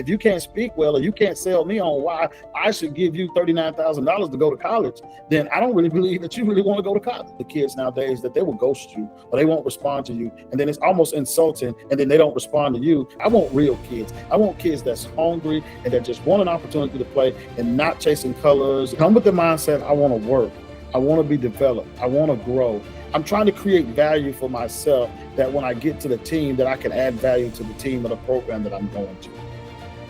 If you can't speak well, or you can't sell me on why I should give you $39,000 to go to college, then I don't really believe that you really want to go to college. The kids nowadays, that they will ghost you or they won't respond to you, and then it's almost insulting, and then they don't respond to you. I want real kids. I want kids that's hungry and that just want an opportunity to play and not chasing colors. Come with the mindset, I want to work. I want to be developed. I want to grow. I'm trying to create value for myself, that when I get to the team, that I can add value to the team or the program that I'm going to.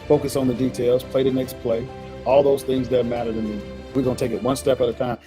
Focus on the details, play the next play, all those things that matter to me. We're going to take it one step at a time.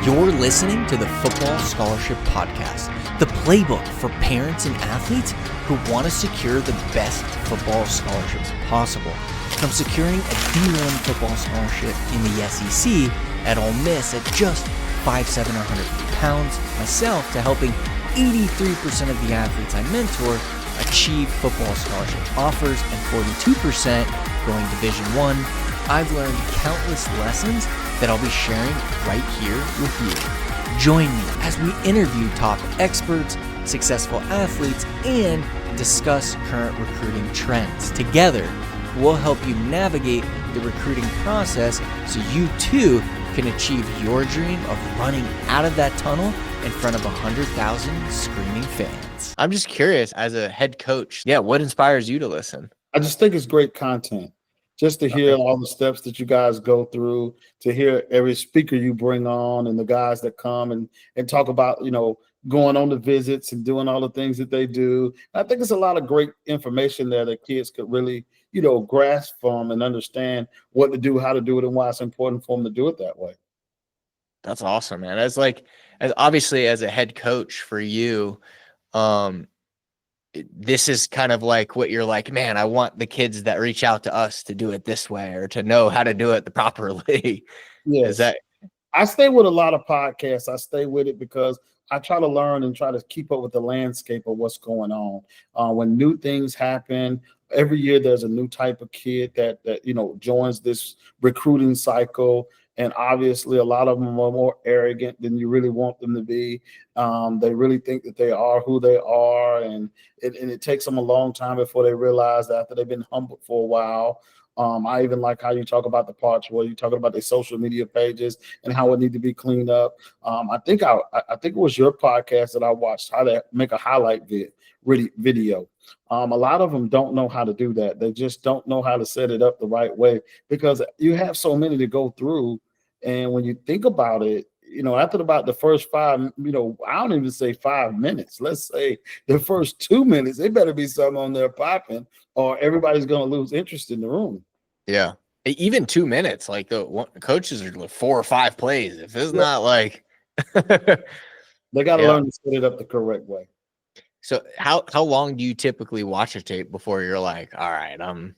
You're listening to the Football Scholarship Podcast, the playbook for parents and athletes who want to secure the best football scholarships possible. From securing a D1 football scholarship in the SEC at Ole Miss at just £5,700 myself, to helping 83% of the athletes I mentor achieve football scholarship offers and 42% going Division I, I've learned countless lessons that I'll be sharing right here with you. Join me as we interview top experts, successful athletes, and discuss current recruiting trends. Together, we'll help you navigate the recruiting process so you too can achieve your dream of running out of that tunnel in front of 100,000 screaming fans. I'm just curious, as a head coach, what inspires you to listen? I just think it's great content. Just to hear all the steps that you guys go through, to hear every speaker you bring on and the guys that come and talk about, going on the visits and doing all the things that they do. I think it's a lot of great information there that kids could really, grasp from and understand what to do, how to do it, and why it's important for them to do it that way. That's awesome, man. As obviously as a head coach for you, this is kind of like what you're like, man, I want the kids that reach out to us to do it this way or to know how to do it properly. Yes. I stay with a lot of podcasts. I stay with it because I try to learn and try to keep up with the landscape of what's going on. When new things happen, every year there's a new type of kid that joins this recruiting cycle. And obviously, a lot of them are more arrogant than you really want them to be. They really think that they are who they are. And it takes them a long time before they realize that, after they've been humbled for a while. I even like how you talk about the parts where you're talking about the social media pages and how it need to be cleaned up. I think it was your podcast that I watched, how to make a highlight video. A lot of them don't know how to do that. They just don't know how to set it up the right way, because you have so many to go through. And when you think about it, after about the first five, I don't even say 5 minutes. Let's say the first 2 minutes, it better be something on there popping, or everybody's going to lose interest in the room. Yeah. Even 2 minutes, like the coaches are doing 4 or 5 plays. If it's not like they got to learn to set it up the correct way. So how long do you typically watch a tape before you're like, all right, about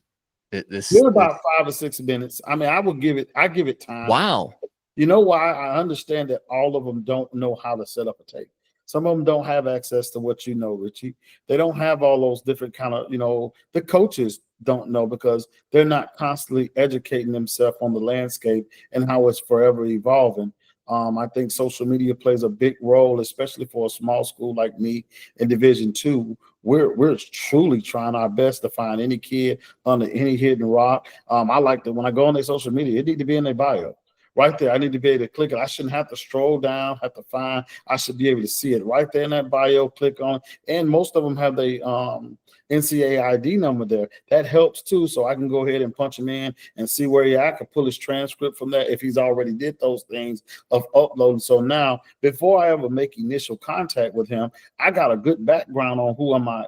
5 or 6 minutes. I mean, I give it time. Wow. You know why? I understand that all of them don't know how to set up a tape. Some of them don't have access to what Richie. They don't have all those different kind of, the coaches don't know, because they're not constantly educating themselves on the landscape and how it's forever evolving. I think social media plays a big role, especially for a small school like me in Division II. We're truly trying our best to find any kid under any hidden rock. I like that when I go on their social media, it need to be in their bio. Right there, I need to be able to click it. I shouldn't have to scroll down, have to find. I should be able to see it right there in that bio, click on. And most of them have the NCAA ID number there. That helps too, so I can go ahead and punch him in and see where he's at. I can pull his transcript from there if he's already did those things of uploading. So now, before I ever make initial contact with him, I got a good background on who am I,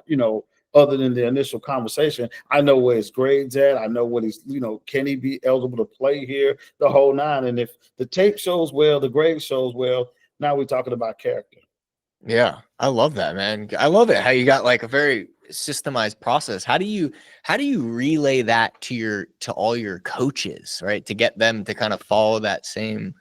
other than the initial conversation. I know where his grades at. I know what he's, can he be eligible to play here, the whole nine. And if the tape shows well, the grade shows well, now we're talking about character. Yeah, I love that, man. I love it how you got like a very systemized process. How do you relay that to all your coaches, right? To get them to kind of follow that same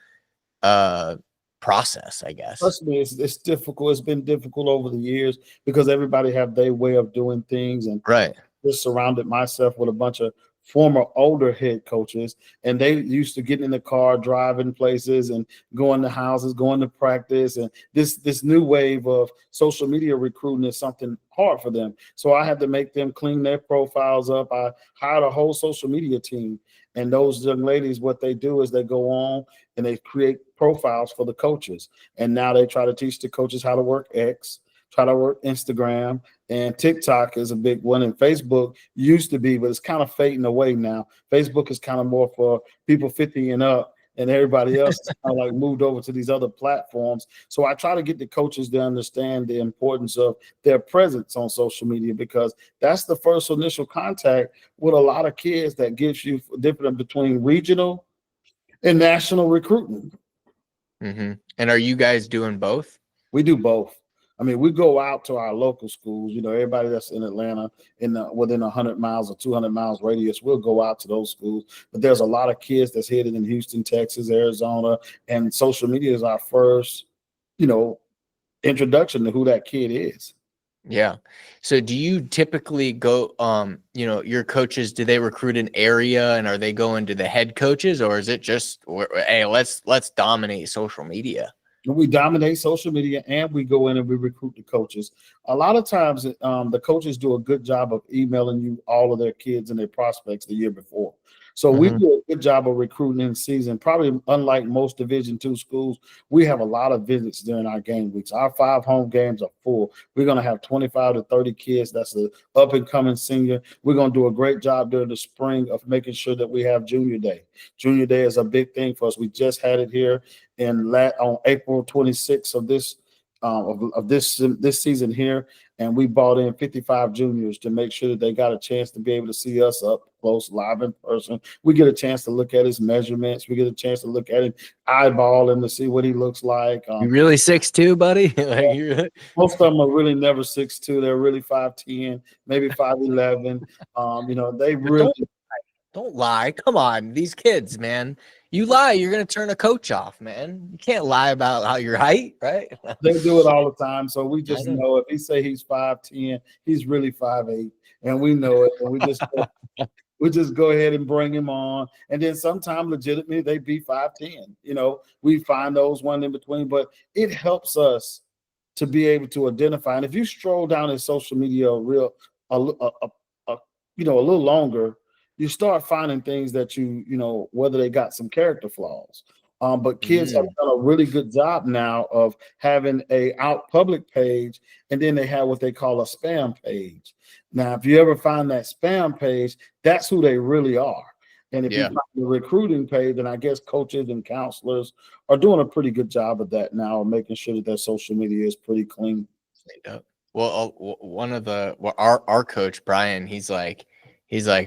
process, I guess. Trust me, it's difficult. It's been difficult over the years because everybody have their way of doing things, and right. Just surrounded myself with a bunch of former older head coaches, and they used to get in the car, driving places, and going to houses, going to practice. And this new wave of social media recruiting is something hard for them. So I had to make them clean their profiles up. I hired a whole social media team, and those young ladies, what they do is they go on and they create profiles for the coaches, and now they try to teach the coaches how to work X, try to work Instagram, and TikTok is a big one. And Facebook used to be, but it's kind of fading away now. Facebook is kind of more for people 50 and up, and everybody else is kind of like moved over to these other platforms. So I try to get the coaches to understand the importance of their presence on social media, because that's the first initial contact with a lot of kids that gives you difference between regional and national recruitment. Mm-hmm. And are you guys doing both? We do both. I mean, we go out to our local schools. Everybody that's in Atlanta, within 100 miles or 200 miles radius, we'll go out to those schools. But there's a lot of kids that's headed in Houston, Texas, Arizona, and social media is our first, introduction to who that kid is. Yeah. So do you typically go, your coaches, do they recruit an area, and are they going to the head coaches, or is it just, hey, let's dominate social media? We dominate social media, and we go in and we recruit the coaches. A lot of times, the coaches do a good job of emailing you all of their kids and their prospects the year before. So we do a good job of recruiting in season. Probably unlike most Division II schools, we have a lot of visits during our game weeks. Our 5 home games are full. We're going to have 25 to 30 kids. That's an up-and-coming senior. We're going to do a great job during the spring of making sure that we have Junior Day. Junior Day is a big thing for us. We just had it here on April 26th of this season here, and we brought in 55 juniors to make sure that they got a chance to be able to see us up close, live in person. We get a chance to look at his measurements. We get a chance to look at him, eyeball him to see what he looks like. You really 6'2", buddy? Most of them are really never 6'2". They're really 5'10", maybe 5'11". They really don't lie. Come on, these kids, man. You lie, you're gonna turn a coach off, man. You can't lie about how your height, right? They do it all the time. So we just know if he say he's 5'10", he's really 5'8", and we know it. And we just go ahead and bring him on. And then sometimes legitimately they be 5'10". We find those one in between, but it helps us to be able to identify. And if you stroll down his social media a little longer, you start finding things that whether they got some character flaws. But kids have done a really good job now of having a out public page, and then they have what they call a spam page. Now, if you ever find that spam page, that's who they really are. And if you find the recruiting page, then I guess coaches and counselors are doing a pretty good job of that now, making sure that their social media is pretty clean. Well, our coach Brian, he's like,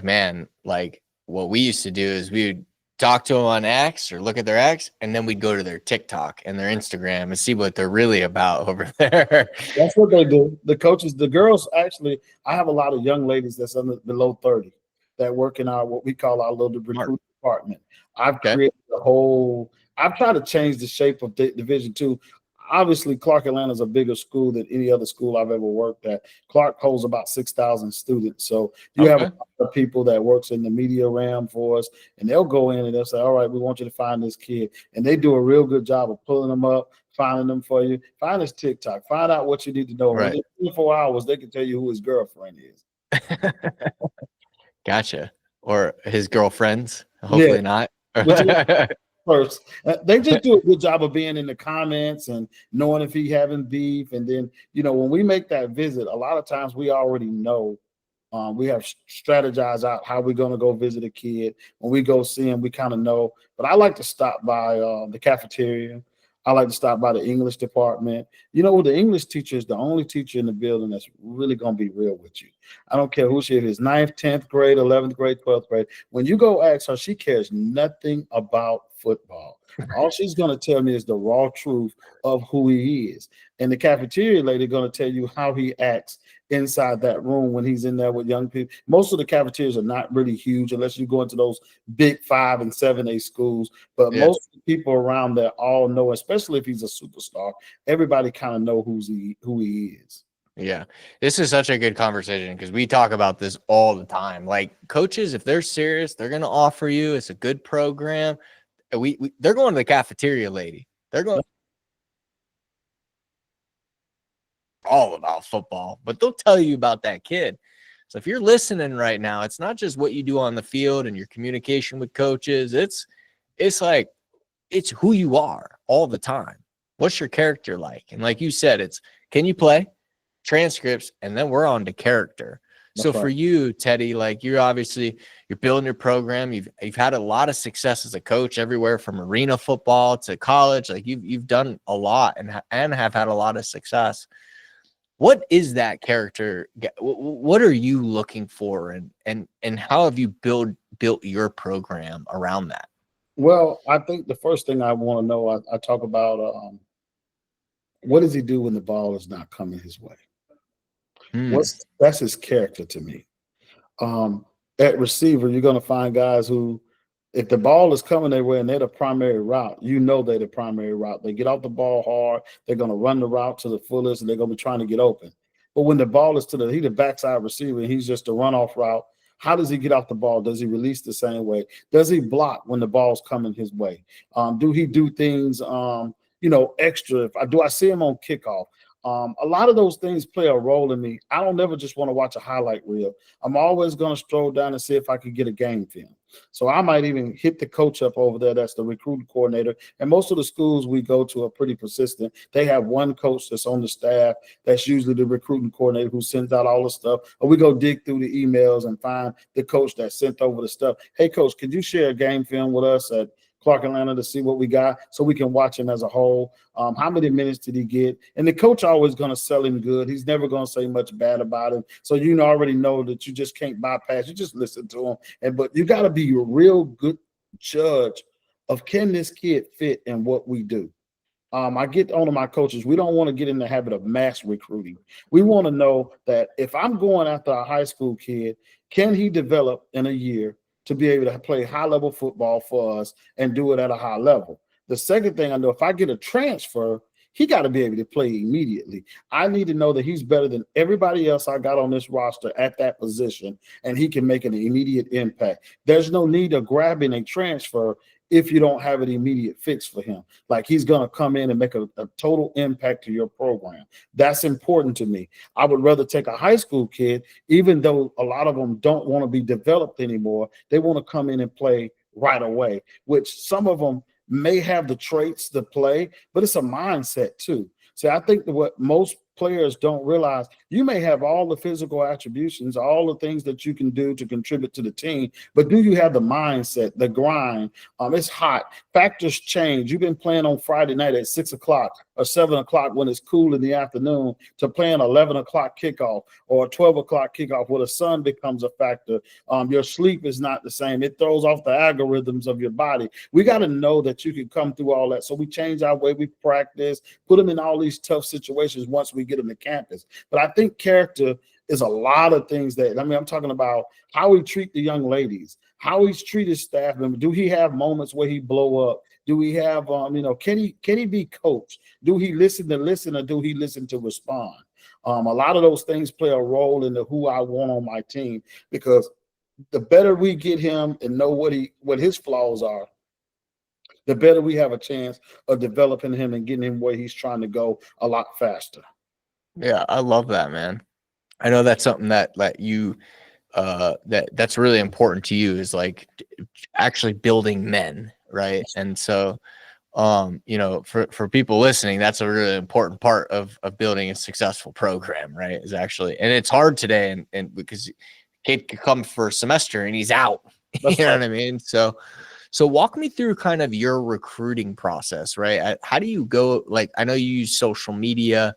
man, like what we used to do is we would talk to them on X or look at their X, and then we'd go to their TikTok and their Instagram and see what they're really about over there. That's what they do. The coaches, the girls, actually, I have a lot of young ladies that's below 30 that work in what we call our little recruiting department. I've created I've tried to change the shape of Division II. Obviously, Clark Atlanta is a bigger school than any other school I've ever worked at. Clark holds about 6,000 students. So you have a lot of people that works in the media realm for us, and they'll go in and they'll say, all right, we want you to find this kid. And they do a real good job of pulling them up, finding them for you. Find his TikTok. Find out what you need to know. Right. Within 24 hours, they can tell you who his girlfriend is. Gotcha. Or his girlfriends. Hopefully not. First, they just do a good job of being in the comments and knowing if he having beef. And then, when we make that visit, a lot of times we already know. We have strategized out how we're going to go visit a kid. When we go see him, we kind of know. But I like to stop by the cafeteria. I like to stop by the English department. The English teacher is the only teacher in the building that's really going to be real with you. I don't care who she is, 9th, 10th grade, 11th grade, 12th grade. When you go ask her, she cares nothing about football. All she's going to tell me is the raw truth of who he is. And the cafeteria lady going to tell you how he acts inside that room when he's in there with young people. Most of the cafeterias are not really huge unless you go into those big 5 and 7A schools. But most of the people around there all know, especially if he's a superstar, everybody kind of know who he is. Yeah. This is such a good conversation because we talk about this all the time. Like coaches, if they're serious, they're going to offer you. It's a good program. They're going to the cafeteria lady. They're going all about football, but they'll tell you about that kid. So if you're listening right now, it's not just what you do on the field and your communication with coaches. It's like it's who you are all the time. What's your character like? And like you said, it's can you play? Transcripts, and then we're on to character. So for you, Teddy, like you're building your program. You've had a lot of success as a coach everywhere from arena football to college. Like you've done a lot and have had a lot of success. What is that character? What are you looking for, and how have you built your program around that? Well, I think the first thing I want to know, I talk about what does he do when the ball is not coming his way? That's his character to me. At receiver, you're going to find guys who, if the ball is coming their way and they're the primary route, they're the primary route. They get off the ball hard. They're going to run the route to the fullest, and they're going to be trying to get open. But when the ball is he's the backside receiver, and he's just a runoff route. How does he get off the ball? Does he release the same way? Does he block when the ball's coming his way? Do he do things, extra? Do I see him on kickoff? A lot of those things play a role in me. I don't never just want to watch a highlight reel. I'm always going to stroll down and see if I can get a game film. So I might even hit the coach up over there. That's the recruiting coordinator. And most of the schools we go to are pretty persistent. They have one coach that's on the staff. That's usually the recruiting coordinator who sends out all the stuff. Or we go dig through the emails and find the coach that sent over the stuff. Hey, coach, could you share a game film with us at Clark Atlanta to see what we got so we can watch him as a whole? How many minutes did he get? And the coach always going to sell him good. He's never going to say much bad about him. So you already know that you just can't bypass. You just listen to him. But you got to be a real good judge of, can this kid fit in what we do? I get on to my coaches. We don't want to get in the habit of mass recruiting. We want to know that if I'm going after a high school kid, can he develop in a year to be able to play high-level football for us and do it at a high level? The second thing I know, if I get a transfer, he got to be able to play immediately. I need to know that he's better than everybody else I got on this roster at that position, and he can make an immediate impact. There's no need of grabbing a transfer if you don't have an immediate fix for him. Like, he's going to come in and make a total impact to your program. That's important to me. I would rather take a high school kid, even though a lot of them don't want to be developed anymore. They want to come in and play right away, which some of them may have the traits to play, but it's a mindset too. See, I think that what most players don't realize, you may have all the physical attributions, all the things that you can do to contribute to the team, but do you have the mindset, the grind? It's hot. Factors change. You've been playing on Friday night at 6 o'clock or 7 o'clock when it's cool in the afternoon to playing 11 o'clock kickoff or a 12 o'clock kickoff where the sun becomes a factor. Your sleep is not the same. It throws off the algorithms of your body. We got to know that you can come through all that. So we change our way we practice, put them in all these tough situations once we get them to campus. But I think character is a lot of things I'm talking about how we treat the young ladies, how he's treated staff members. Do he have moments where he blow up? Do we have, can he be coached? Do he listen or do he listen to respond? A lot of those things play a role into who I want on my team, because the better we get him and know what his flaws are, the better we have a chance of developing him and getting him where he's trying to go a lot faster. Yeah, I love that, man. I know that's something that you that's really important to you, is like actually building men, right? And so for people listening, that's a really important part of building a successful program, right? Is actually, and it's hard today, and because kid could come for a semester and he's out. You know what I mean? So walk me through kind of your recruiting process, right? How do you go? Like, I know you use social media.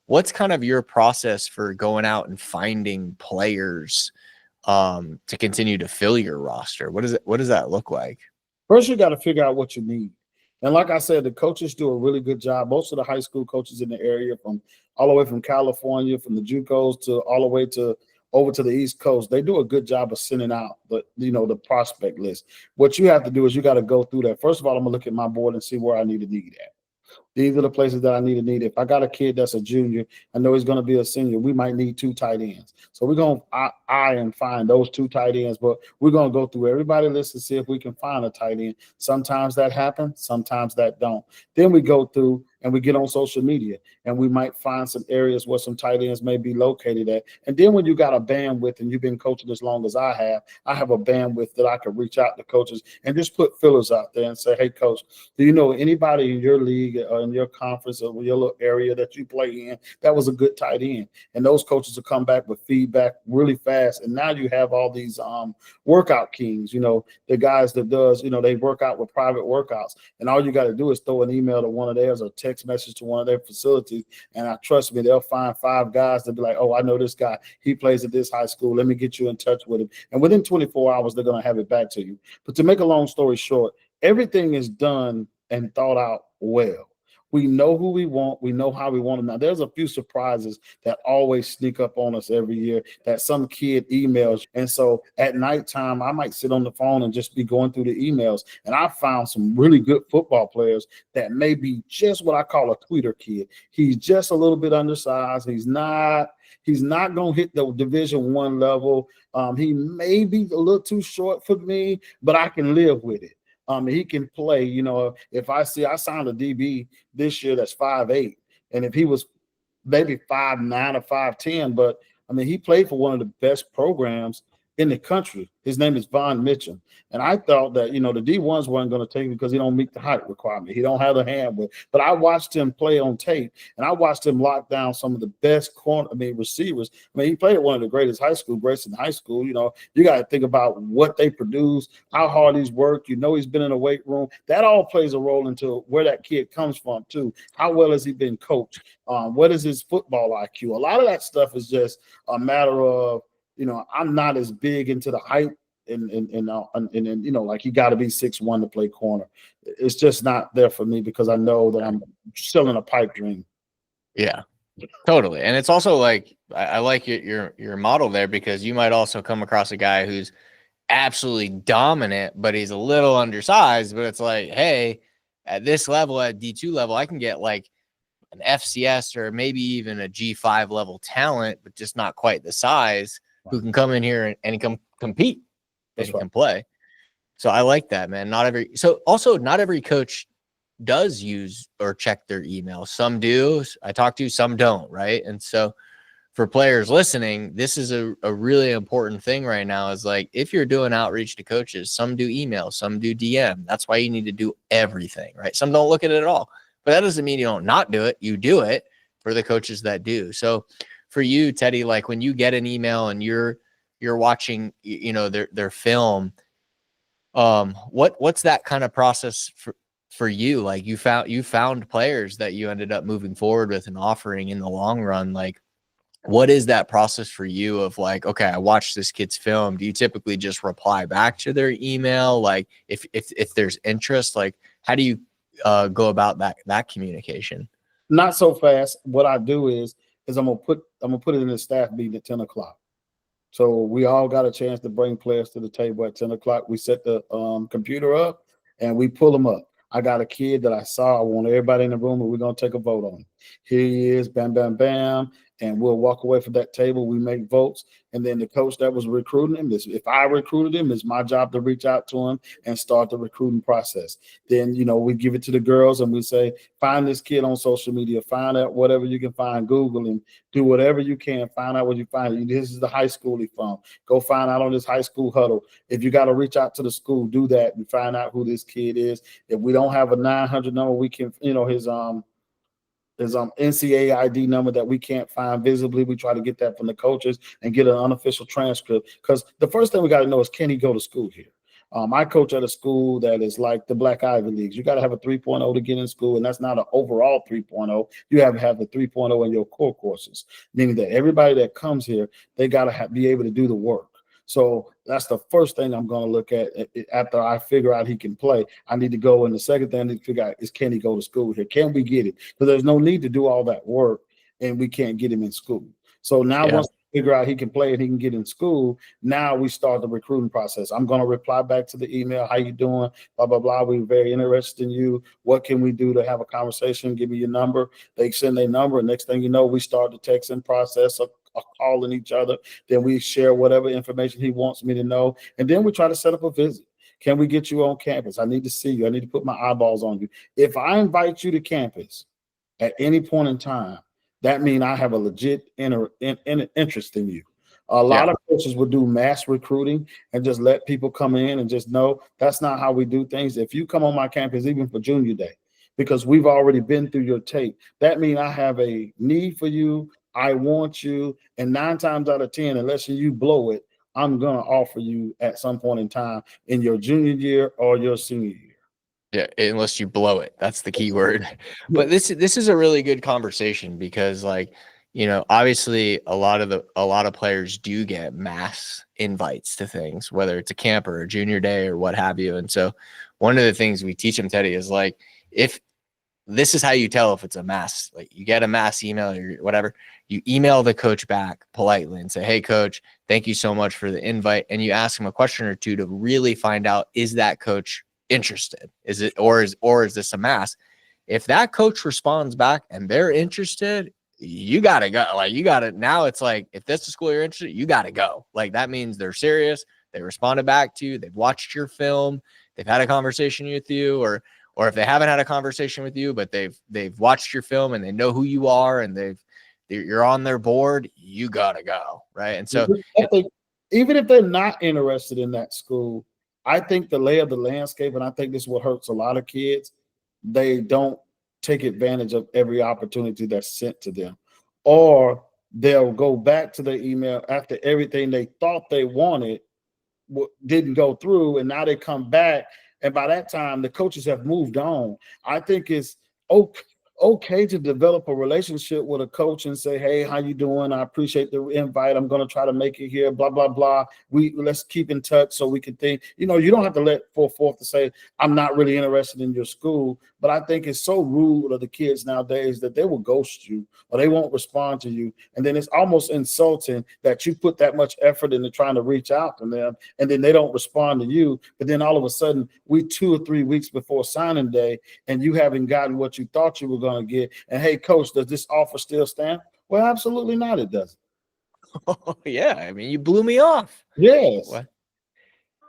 What's kind of your process for going out and finding players to continue to fill your roster? What does that look like? First, you got to figure out what you need. And like I said, the coaches do a really good job. Most of the high school coaches in the area, from all the way from California, from the JUCOs to all the way to over to the East Coast, they do a good job of sending out the prospect list. What you have to do is you got to go through that. First of all, I'm gonna look at my board and see where I need a need at. These are the places that I need. If I got a kid that's a junior, I know he's going to be a senior. We might need 2 tight ends. So we're going to eye and find those 2 tight ends, but we're going to go through everybody list to see if we can find a tight end. Sometimes that happens, sometimes that don't. Then we go through and we get on social media, and we might find some areas where some tight ends may be located at. And then when you got a bandwidth and you've been coaching as long as I have a bandwidth that I could reach out to coaches and just put fillers out there and say, hey, coach, do you know anybody in your league or in your conference or your little area that you play in that was a good tight end? And those coaches will come back with feedback really fast. And now you have all these workout kings, the guys that does, they work out with private workouts. And all you got to do is throw an email to one of theirs or text message to one of their facilities. And trust me, they'll find 5 guys that be like, oh, I know this guy. He plays at this high school. Let me get you in touch with him. And within 24 hours, they're going to have it back to you. But to make a long story short, everything is done and thought out well. We know who we want. We know how we want them. Now, there's a few surprises that always sneak up on us every year that some kid emails. And so at nighttime, I might sit on the phone and just be going through the emails. And I found some really good football players that may be just what I call a tweeter kid. He's just a little bit undersized. He's not going to hit the Division I level. He may be a little too short for me, but I can live with it. He can play, if I signed a DB this year that's 5'8", and if he was maybe 5'9" or 5'10", but he played for one of the best programs in the country. His name is Von Mitchell. And I thought that, the D1s weren't going to take him because he don't meet the height requirement. He don't have the hand width. But I watched him play on tape, and I watched him lock down some of the best receivers. He played at one of the greatest Grayson High School. You got to think about what they produce, how hard he's worked. He's been in a weight room. That all plays a role into where that kid comes from, too. How well has he been coached? What is his football IQ? A lot of that stuff is just a matter of, I'm not as big into the height and like you got to be 6'1" to play corner. It's just not there for me because I know that I'm selling a pipe dream. Yeah, totally. And it's also like I like your model there because you might also come across a guy who's absolutely dominant, but he's a little undersized. But it's like, hey, at this level, at D2 level, I can get like an FCS or maybe even a G5 level talent, but just not quite the size. Who can come in here and can compete and can play. So I like that, man. Not every coach does use or check their email. Some do. I talk to, some don't, right? And so for players listening, this is a really important thing right now is like, if you're doing outreach to coaches, some do email, some do DM. That's why you need to do everything, right? Some don't look at it at all, but that doesn't mean you don't not do it. You do it for the coaches that do. So for you, Teddy, like when you get an email and you're watching, their film, what's that kind of process for you? Like you found players that you ended up moving forward with and offering in the long run. Like, what is that process for you of like, okay, I watched this kid's film. Do you typically just reply back to their email? Like if there's interest, like how do you go about that communication? Not so fast. What I do is I'm gonna put it in the staff meeting at 10 o'clock. So we all got a chance to bring players to the table at 10 o'clock. We set the computer up and we pull them up. I got a kid that I saw. I want everybody in the room, and we're going to take a vote on him. Here he is, bam, bam, bam. And we'll walk away from that table. We make votes. And then the coach that was recruiting him, if I recruited him, it's my job to reach out to him and start the recruiting process. Then, we give it to the girls and we say, find this kid on social media, find out whatever you can find, Google him, do whatever you can, find out what you find. This is the high school he from. Go find out on this high school huddle. If you got to reach out to the school, do that and find out who this kid is. If we don't have a 900 number, we can, his NCAA ID number that we can't find visibly. We try to get that from the coaches and get an unofficial transcript. Because the first thing we got to know is, can he go to school here? I coach at a school that is like the Black Ivy Leagues. You got to have a 3.0 to get in school, and that's not an overall 3.0. You have to have the 3.0 in your core courses, meaning that everybody that comes here, they got to be able to do the work. So that's the first thing I'm going to look at after I figure out he can play. I need to go, and the second thing I need to figure out is, can he go to school here? Can we get it? Because there's no need to do all that work, and we can't get him in school. So now once figure out he can play and he can get in school. Now we start the recruiting process. I'm going to reply back to the email. How you doing? Blah, blah, blah. We're very interested in you. What can we do to have a conversation? Give me your number. They send their number. And next thing you know, we start the texting process of calling each other. Then we share whatever information he wants me to know. And then we try to set up a visit. Can we get you on campus? I need to see you. I need to put my eyeballs on you. If I invite you to campus at any point in time, that means I have a legit interest in you. A lot of coaches would do mass recruiting and just let people come in and just know that's not how we do things. If you come on my campus, even for junior day, because we've already been through your tape, that means I have a need for you. I want you. And 9 times out of 10, unless you blow it, I'm going to offer you at some point in time in your junior year or your senior year. Yeah, unless you blow it. That's the key word. But this is a really good conversation because, like, you know, obviously a lot of players do get mass invites to things, whether it's a camp or a junior day or what have you. And so one of the things we teach them, Teddy, is like, if this is how you tell if it's a mass, like you get a mass email or whatever, you email the coach back politely and say, hey, coach, thank you so much for the invite. And you ask him a question or two to really find out, is that coach interested? Is it, or is this a mass? If that coach responds back and they're interested, you got to go. Like, you got to, now it's like, if this is the school you're interested, you got to go. Like, that means they're serious. They responded back to you. They've watched your film. They've had a conversation with you, or if they haven't had a conversation with you, but they've watched your film and they know who you are and you're on their board, you got to go. Right. And so I think even if they're not interested in that school, I think the lay of the landscape, and I think this is what hurts a lot of kids, they don't take advantage of every opportunity that's sent to them. Or they'll go back to their email after everything they thought they wanted didn't go through, and now they come back, and by that time, the coaches have moved on. I think it's okay to develop a relationship with a coach and say, hey, how you doing? I appreciate the invite. I'm going to try to make it here, blah, blah, blah. Let's keep in touch so we can think, you know, you don't have to let forth to say, I'm not really interested in your school. But I think it's so rude of the kids nowadays that they will ghost you or they won't respond to you. And then it's almost insulting that you put that much effort into trying to reach out to them and then they don't respond to you. But then all of a sudden, we 2 or 3 weeks before signing day and you haven't gotten what you thought you were going to get. And hey, coach, does this offer still stand? Well, absolutely not. It doesn't. Oh, yeah. I mean, you blew me off. Yes. What?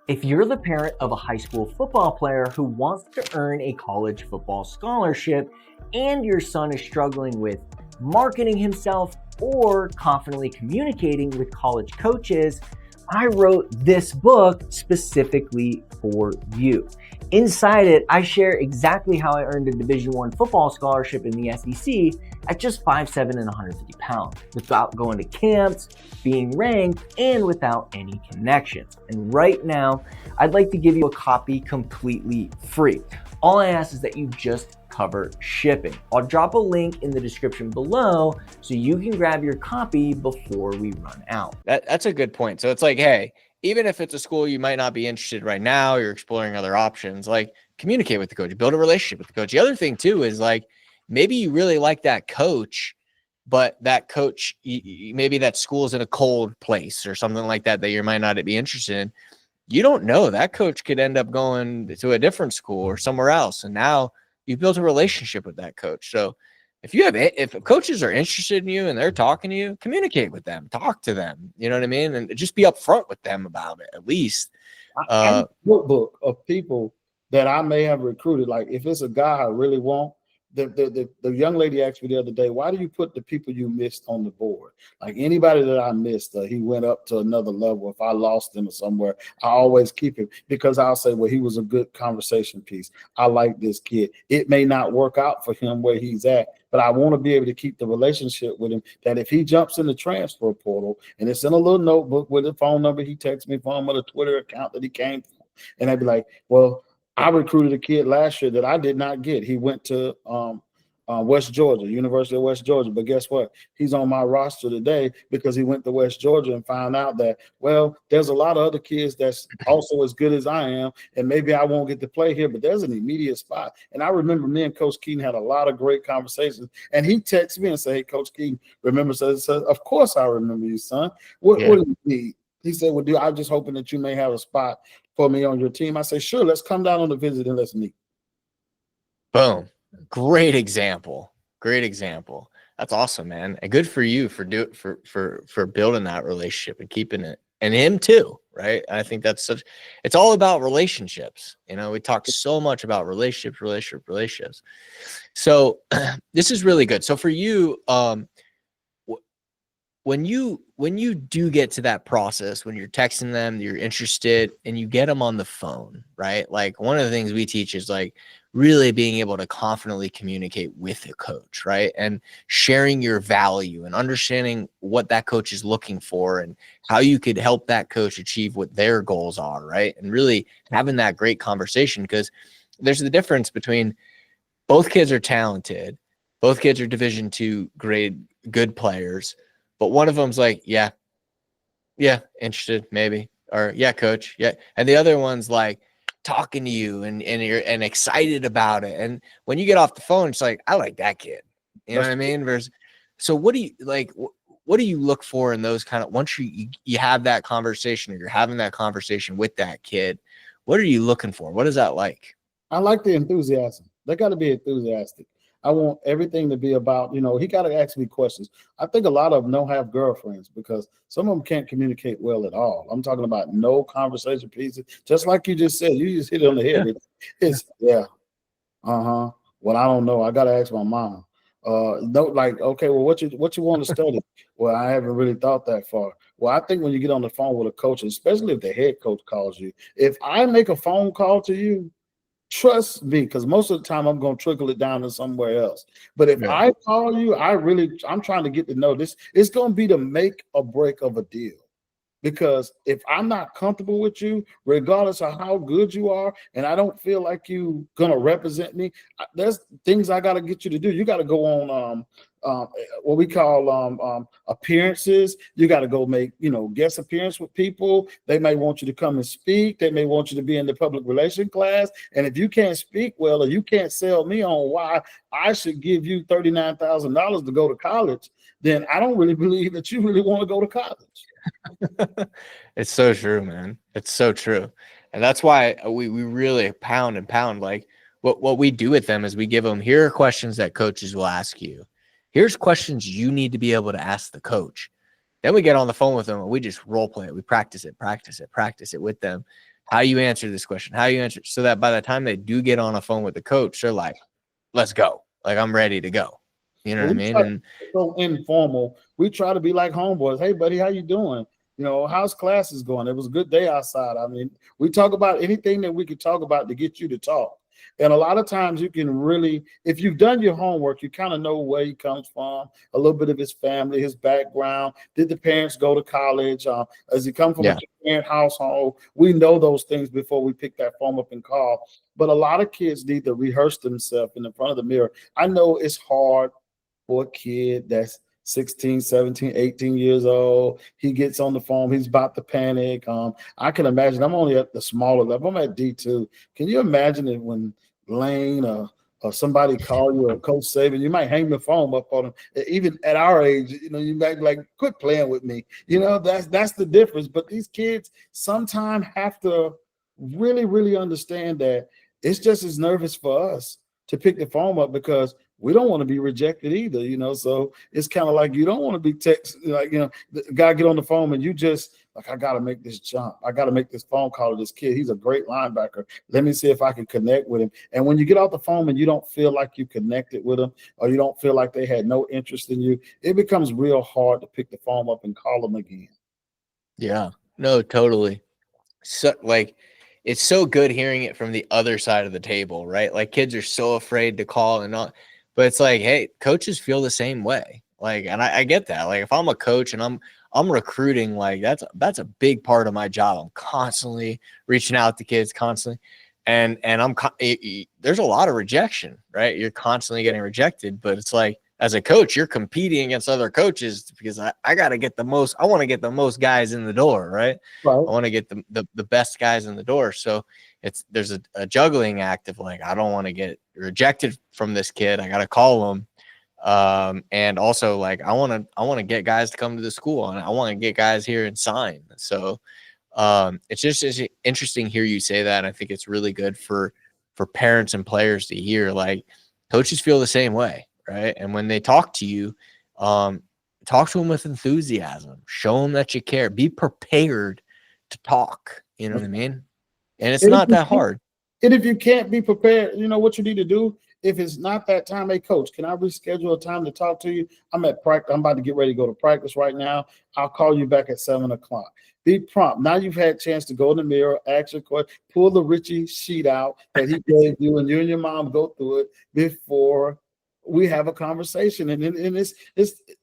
If you're the parent of a high school football player who wants to earn a college football scholarship and your son is struggling with marketing himself or confidently communicating with college coaches, I wrote this book specifically for you. Inside it, I share exactly how I earned a Division I football scholarship in the SEC at just 5'7" and 150 pounds, without going to camps, being ranked, and without any connections. And right now, I'd like to give you a copy completely free. All I ask is that you just cover shipping. I'll drop a link in the description below so you can grab your copy before we run out. That's a good point. So it's like, hey, even if it's a school you might not be interested right now, you're exploring other options, like communicate with the coach, build a relationship with the coach. The other thing too is like, maybe you really like that coach, but that coach, maybe that school is in a cold place or something like that you might not be interested in. You don't know, that coach could end up going to a different school or somewhere else. And now you've built a relationship with that coach. So if coaches are interested in you and they're talking to you, communicate with them, talk to them, you know what I mean? And just be upfront with them about it, at least. I have a notebook of people that I may have recruited. Like if it's a guy I really want, the young lady asked me the other day, why do you put the people you missed on the board? Like anybody that I missed, he went up to another level. If I lost him or somewhere, I always keep him because I'll say, well, he was a good conversation piece. I like this kid. It may not work out for him where he's at, but I want to be able to keep the relationship with him, that if he jumps in the transfer portal and it's in a little notebook with a phone number he texts me from, or a Twitter account that he came from, and I'd be like, well, I recruited a kid last year that I did not get. He went to West Georgia, University of West Georgia. But guess what? He's on my roster today because he went to West Georgia and found out that, well, there's a lot of other kids that's also as good as I am, and maybe I won't get to play here, but there's an immediate spot. And I remember me and Coach Keaton had a lot of great conversations, and he texted me and said, hey, Coach Keaton, remember? Says, of course I remember you, son. What do you need? He said, well, dude, I'm just hoping that you may have a spot for me on your team. I said, sure, let's come down on the visit and let's meet. Boom. Great example. Great example. That's awesome, man. And good for you for building that relationship and keeping it, and him too, right? I think that's it's all about relationships. You know, we talk so much about relationships. So this is really good. So for you, when you do get to that process, when you're texting them, you're interested, and you get them on the phone, right? Like, one of the things we teach is like really being able to confidently communicate with a coach, right? And sharing your value and understanding what that coach is looking for and how you could help that coach achieve what their goals are, right? And really having that great conversation, because there's the difference between both kids are talented, both kids are Division II grade good players, but one of them's like, yeah, interested, maybe, or yeah, coach, yeah, and the other one's like talking to you and you're excited about it. And when you get off the phone, it's like, I like that kid. You know what I mean? So what do you like? What do you look for in those kind of, once you have that conversation, or you're having that conversation with that kid, what are you looking for? What is that like? I like the enthusiasm. They got to be enthusiastic. I want everything to be about, he got to ask me questions. I think a lot of them don't have girlfriends because some of them can't communicate well at all. I'm talking about no conversation pieces. Just like you just said, you just hit it on the head. Well, I don't know. I got to ask my mom. No, like, okay, well, what you want to study? Well, I haven't really thought that far. Well, I think when you get on the phone with a coach, especially if the head coach calls you, if I make a phone call to you, trust me, because most of the time I'm going to trickle it down to somewhere else. But if I call you, I'm trying to get to know this. It's going to be the make or break of a deal. Because if I'm not comfortable with you, regardless of how good you are, and I don't feel like you gonna represent me, there's things I got to get you to do. You got to go on what we call appearances. You got to go make guest appearance with people. They may want you to come and speak. They may want you to be in the public relation class. And if you can't speak well, or you can't sell me on why I should give you $39,000 to go to college, then I don't really believe that you really want to go to college. It's so true, man. It's so true. And that's why we really pound like what we do with them is we give them, here are questions that coaches will ask you. Here's questions you need to be able to ask the coach. Then we get on the phone with them and we just role play it. We practice it with them. How you answer this question, how you answer it, so that by the time they do get on a phone with the coach, they're like, let's go. Like, I'm ready to go. You know what I mean? And so informal. We try to be like homeboys. Hey, buddy, how you doing? How's classes going? It was a good day outside. I mean, we talk about anything that we could talk about to get you to talk. And a lot of times you can really, if you've done your homework, you kind of know where he comes from, a little bit of his family, his background. Did the parents go to college? Does he come from a parent household? We know those things before we pick that phone up and call. But a lot of kids need to rehearse themselves in the front of the mirror. I know it's hard for a kid that's 16, 17, 18 years old. He gets on the phone. He's about to panic. I can imagine. I'm only at the smaller level. I'm at D2. Can you imagine it when Lane or somebody call you, or Coach Saban, you might hang the phone up on him. Even at our age, you might be like, quit playing with me. That's the difference. But these kids sometimes have to really, really understand that it's just as nervous for us to pick the phone up because we don't want to be rejected either, so it's kind of like you don't want to be texted, like, the guy get on the phone and you just like, I got to make this jump. I got to make this phone call to this kid. He's a great linebacker. Let me see if I can connect with him. And when you get off the phone and you don't feel like you connected with them, or you don't feel like they had no interest in you, it becomes real hard to pick the phone up and call them again. Yeah, no, totally. So like, it's so good hearing it from the other side of the table, right? Like, kids are so afraid to call and not, but it's like, hey, coaches feel the same way. Like, and I get that. Like, if I'm a coach and I'm recruiting, like that's a big part of my job. I'm constantly reaching out to kids constantly. and there's a lot of rejection, right? You're constantly getting rejected, but it's like, as a coach, you're competing against other coaches because I got to get the most. I want to get the most guys in the door, right? Right. I want to get the best guys in the door. So there's a juggling act of like, I don't want to get rejected from this kid. I got to call him. And also like, I want to get guys to come to the school, and I want to get guys here and sign. So it's interesting to hear you say that. And I think it's really good for parents and players to hear, like, coaches feel the same way, right? And when they talk to you, talk to them with enthusiasm, show them that you care, be prepared to talk, you know what I mean? And it's not that hard. And if you can't be prepared, you know what you need to do? If it's not that time, hey, coach, can I reschedule a time to talk to you? I'm at practice. I'm about to get ready to go to practice right now. I'll call you back at 7 o'clock. Be prompt. Now you've had a chance to go in the mirror, ask your question, pull the Richie sheet out that he gave you, and you and your mom go through it before we have a conversation. And it's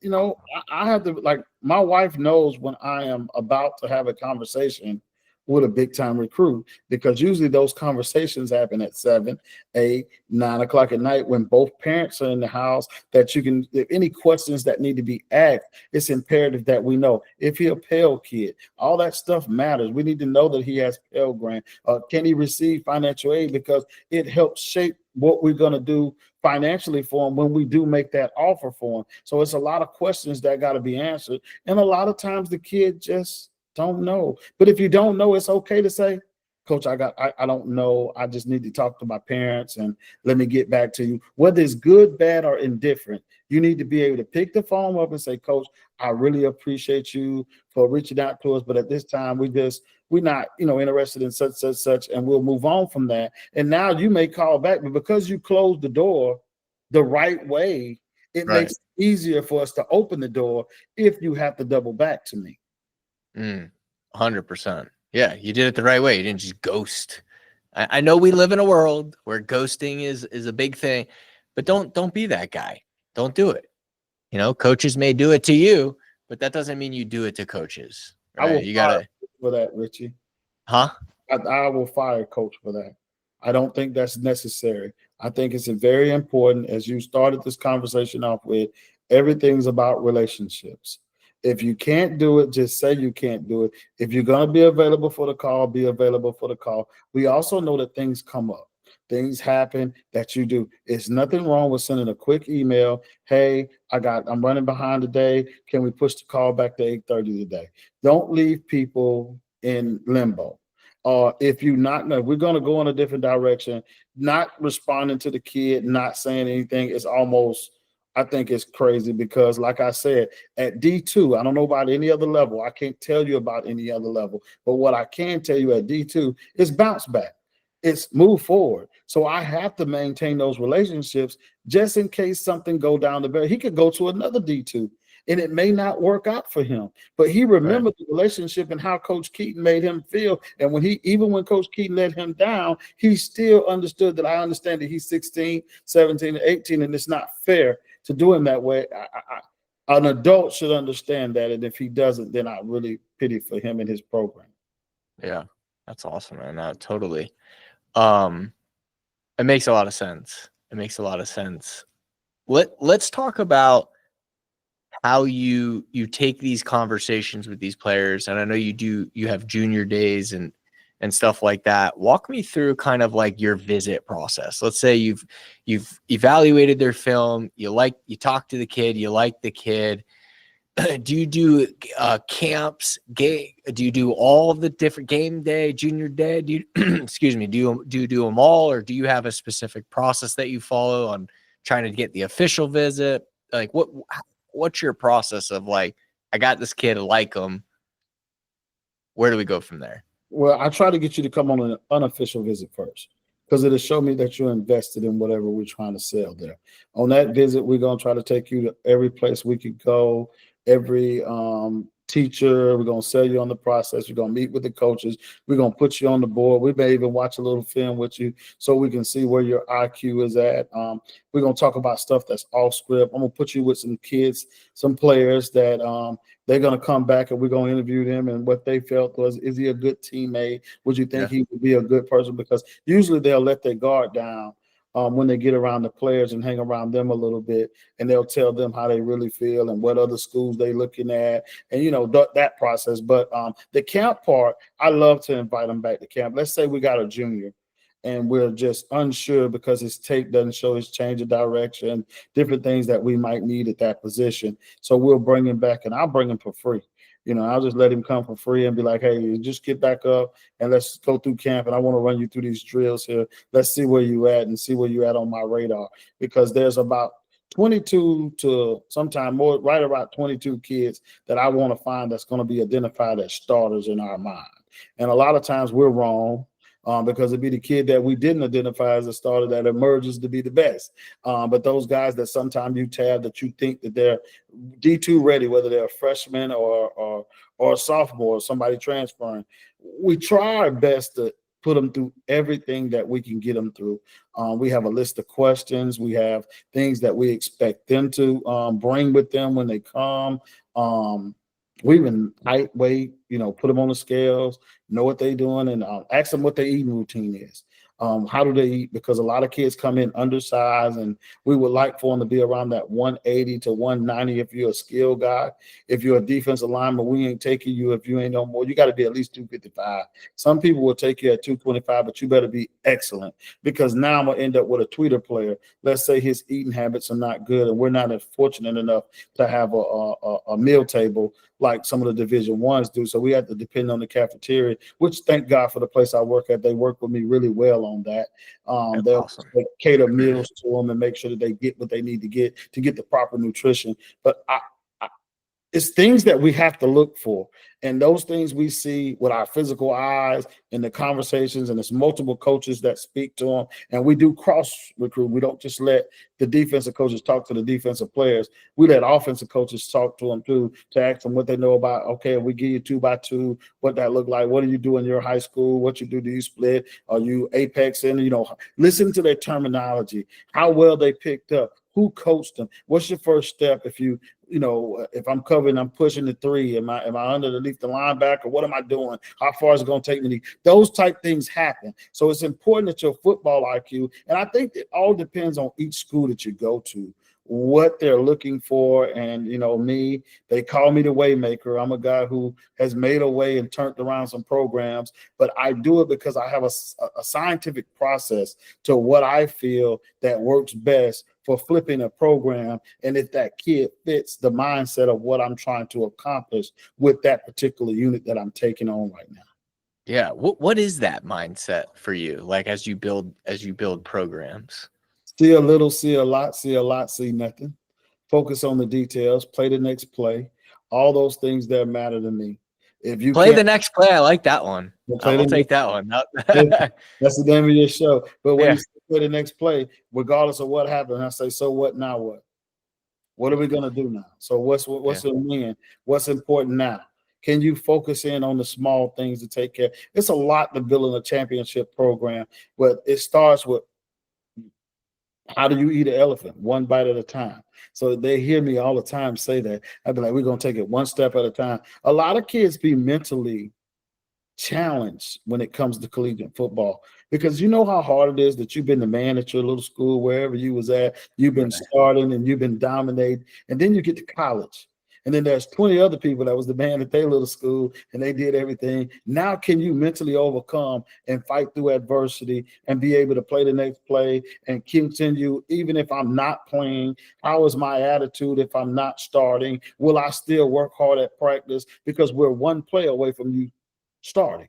you know, I have to, like, my wife knows when I am about to have a conversation with a big time recruit, because usually those conversations happen at 7, 8, 9 o'clock at night when both parents are in the house, that you can, if any questions that need to be asked, it's imperative that we know if he's a Pell kid, all that stuff matters. We need to know that he has Pell Grant. Can he receive financial aid? Because it helps shape what we're going to do financially for him when we do make that offer for him. So it's a lot of questions that got to be answered. And a lot of times the kid just don't know. But if you don't know, it's okay to say, coach, I don't know. I just need to talk to my parents and let me get back to you. Whether it's good, bad, or indifferent, you need to be able to pick the phone up and say, coach, I really appreciate you for reaching out to us, but at this time we're not, interested in such, and we'll move on from that. And now you may call back, but because you closed the door the right way, it makes it easier for us to open the door if you have to double back to me. 100%. Yeah, you did it the right way. You didn't just ghost. I know we live in a world where ghosting is a big thing, but don't be that guy. Don't do it. Coaches may do it to you, but that doesn't mean you do it to coaches. Right? You gotta for that, Richie. Huh? I will fire coach for that. I don't think that's necessary. I think it's very important, as you started this conversation off with, everything's about relationships. If you can't do it, just say you can't do it. If you're going to be available for the call, be available for the call. We also know that things come up. Things happen that you do. It's nothing wrong with sending a quick email. Hey, I'm running behind today. Can we push the call back to 8:30 today? Don't leave people in limbo. If you're not, we're going to go in a different direction. Not responding to the kid, not saying anything is almost, I think it's crazy, because like I said, at D2, I don't know about any other level. I can't tell you about any other level, but what I can tell you at D2 is bounce back. It's move forward. So I have to maintain those relationships just in case something go down the barrel. He could go to another D2 and it may not work out for him, but he remembered the relationship and how Coach Keaton made him feel. And even when Coach Keaton let him down, he still understood that I understand that he's 16, 17, 18, and it's not fair to do him that way. An adult should understand that, and if he doesn't, then I really pity for him and his program. Yeah, that's awesome, man. Totally. It makes a lot of sense. Let's talk about how you take these conversations with these players, and I know you have junior days and stuff like that. Walk me through kind of like your visit process. Let's say you've evaluated their film, you talk to the kid, you like the kid. Do you do camps? Do you do all of the different game day, junior day? Do you excuse me? Do you do them all, or do you have a specific process that you follow on trying to get the official visit? Like what's your process of, like, I got this kid, I like him. Where do we go from there? Well, I try to get you to come on an unofficial visit first, because it'll show me that you're invested in whatever we're trying to sell there. On that visit, we're going to try to take you to every place we could go, every teacher. We're going to sell you on the process. We're going to meet with the coaches. We're going to put you on the board. We may even watch a little film with you so we can see where your IQ is at. We're going to talk about stuff that's off script. I'm going to put you with some kids, some players that they're going to come back and we're going to interview them and what they felt was, is he a good teammate? Would you think he would be a good person? Because usually they'll let their guard down when they get around the players and hang around them a little bit, and they'll tell them how they really feel and what other schools they looking at, and that process. But the camp part, I love to invite them back to camp. Let's say we got a junior and we're just unsure because his tape doesn't show his change of direction, different things that we might need at that position. So we'll bring him back, and I'll bring him for free. I'll just let him come for free and be like, hey, just get back up and let's go through camp. And I want to run you through these drills here. Let's see where you at and see where you at on my radar, because there's about 22 to sometime more, right around 22 kids that I want to find that's going to be identified as starters in our mind. And a lot of times we're wrong. Because it'd be the kid that we didn't identify as a starter that emerges to be the best. But those guys that sometimes you tab that you think that they're D2 ready, whether they're a freshman or a sophomore or somebody transferring, we try our best to put them through everything that we can get them through. We have a list of questions. We have things that we expect them to bring with them when they come. We even height, weight, put them on the scales, know what they're doing, and ask them what their eating routine is. How do they eat? Because a lot of kids come in undersized, and we would like for them to be around that 180 to 190 if you're a skill guy. If you're a defensive lineman, we ain't taking you if you ain't no more. You got to be at least 255. Some people will take you at 225, but you better be excellent, because now I'm going to end up with a tweeter player. Let's say his eating habits are not good, and we're not fortunate enough to have a meal table like some of the Division Ones do. So we have to depend on the cafeteria, which thank God for the place I work at. They work with me really well on that. They'll cater meals to them and make sure that they get what they need to get the proper nutrition. But it's things that we have to look for. And those things we see with our physical eyes in the conversations, and it's multiple coaches that speak to them. And we do cross recruit. We don't just let the defensive coaches talk to the defensive players. We let offensive coaches talk to them too, to ask them what they know about, okay, if we give you 2x2, what that look like. What do you do in your high school? What you do? Do you split? Are you apex? And, listen to their terminology, how well they picked up, who coached them. What's your first step if if I'm covering, I'm pushing the three, am I underneath the linebacker? What am I doing? How far is it going to take me? Those type things happen. So it's important that your football IQ, and I think it all depends on each school that you go to, what they're looking for. And me, they call me the waymaker. I'm a guy who has made a way and turned around some programs, but I do it because I have a scientific process to what I feel that works best for flipping a program, and if that kid fits the mindset of what I'm trying to accomplish with that particular unit that I'm taking on right now. Yeah. What is that mindset for you? Like as you build programs? See a little, see a lot, see nothing. Focus on the details, play the next play. All those things that matter to me. If you play the next play, I like that one. I'll take that one. That's the name of your show. But when you play the next play, regardless of what happened, I say, so what now? What are we gonna do now? So what's the win? What's important now? Can you focus in on the small things to take care? It's a lot to build a championship program, but it starts with, how do you eat an elephant? One bite at a time. So they hear me all the time say that. I'd be like, we're going to take it one step at a time. A lot of kids be mentally challenged when it comes to collegiate football, because you know how hard it is that you've been the man at your little school, wherever you was at, you've been starting and you've been dominating, and then you get to college. And then there's 20 other people that was the man at their little school and they did everything. Now, can you mentally overcome and fight through adversity and be able to play the next play and continue, even if I'm not playing? How is my attitude if I'm not starting? Will I still work hard at practice? Because we're one play away from you starting.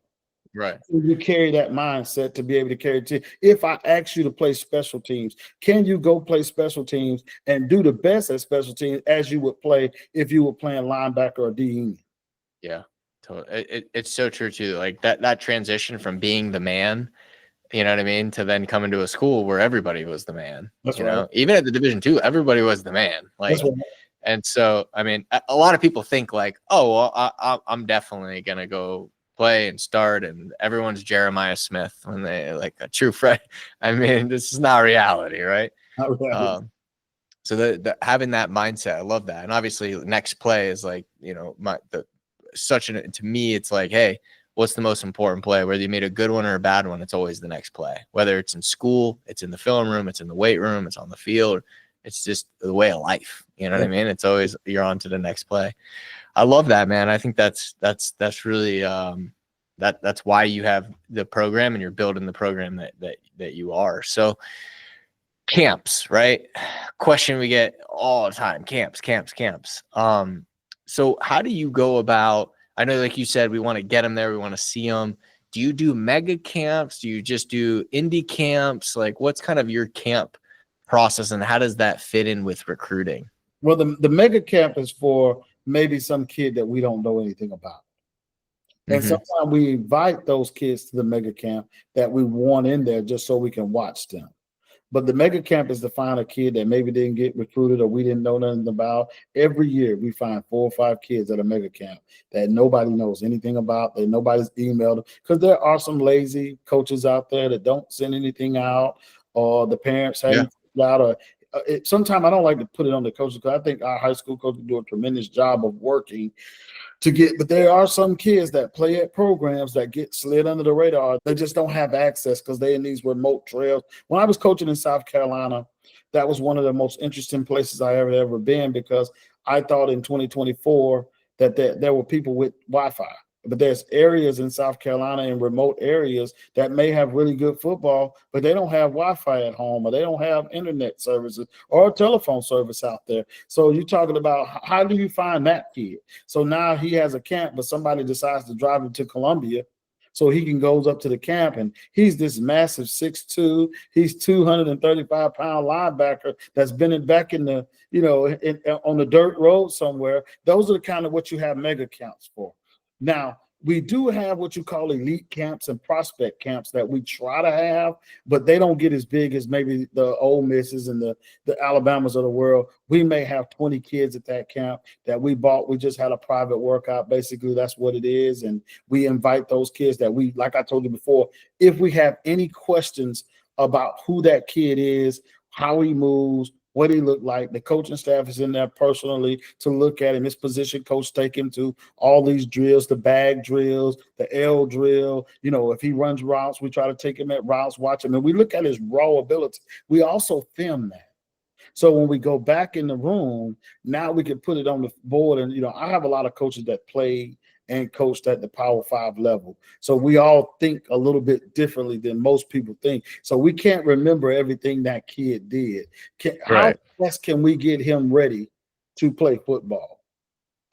Right. You carry that mindset to be able to carry the team. If I ask you to play special teams, can you go play special teams and do the best at special teams as you would play if you were playing linebacker or DE? Yeah, totally. It's so true too. Like that transition from being the man, you know what I mean, to then coming to a school where everybody was the man. That's right. Even at the Division II, everybody was the man. Like, And so, I mean, a lot of people think like, oh, well, I'm definitely going to go play and start, and everyone's Jeremiah Smith when they like a true friend. I mean, this is not reality, right? Not really. So the having that mindset, I love that. And obviously next play is like, you know, to me, it's like, hey, what's the most important play? Whether you made a good one or a bad one, it's always the next play. Whether it's in school, it's in the film room, it's in the weight room, it's on the field. It's just the way of life. You know what I mean? It's always, you're on to the next play. I love that, man. I think that's really, that's why you have the program and you're building the program that you are. So camps, right? Question we get all the time, camps. So how do you go about, I know, like you said, we want to get them there. We want to see them. Do you do mega camps? Do you just do indie camps? Like, what's kind of your camp process, and how does that fit in with recruiting? Well, the mega camp is for maybe some kid that we don't know anything about. And sometimes we invite those kids to the mega camp that we want in there just so we can watch them. But the mega camp is to find a kid that maybe didn't get recruited or we didn't know nothing about. Every year we find 4 or 5 kids at a mega camp that nobody knows anything about, that nobody's emailed them. Because there are some lazy coaches out there that don't send anything out, or the parents haven't out. Or sometimes I don't like to put it on the coaches, because I think our high school coaches do a tremendous job of working to get, but there are some kids that play at programs that get slid under the radar. They just don't have access because they're in these remote trails. When I was coaching in South Carolina, that was one of the most interesting places I ever been, because I thought in 2024 that there were people with Wi-Fi. But there's areas in South Carolina, in remote areas, that may have really good football, but they don't have Wi-Fi at home, or they don't have internet services or a telephone service out there. So you're talking about, how do you find that kid? So now he has a camp, but somebody decides to drive him to Columbia so he can goes up to the camp, and he's this massive 6'2", he's 235-pound linebacker that's been back in the, on the dirt road somewhere. Those are the kind of what you have mega camps for. Now, we do have what you call elite camps and prospect camps that we try to have, but they don't get as big as maybe the Ole Misses and the Alabamas of the world. We may have 20 kids at that camp that we bought. We just had a private workout. Basically, that's what it is. And we invite those kids that we, like I told you before, if we have any questions about who that kid is, how he moves, what he looked like, the coaching staff is in there personally to look at him. His position coach take him to all these drills, the bag drills, the L drill. If he runs routes, we try to take him at routes, watch him, and we look at his raw ability. We also film that. So when we go back in the room, now we can put it on the board. And, I have a lot of coaches that played and coached at the Power 5 level. So we all think a little bit differently than most people think. So we can't remember everything that kid did. How fast can we get him ready to play football?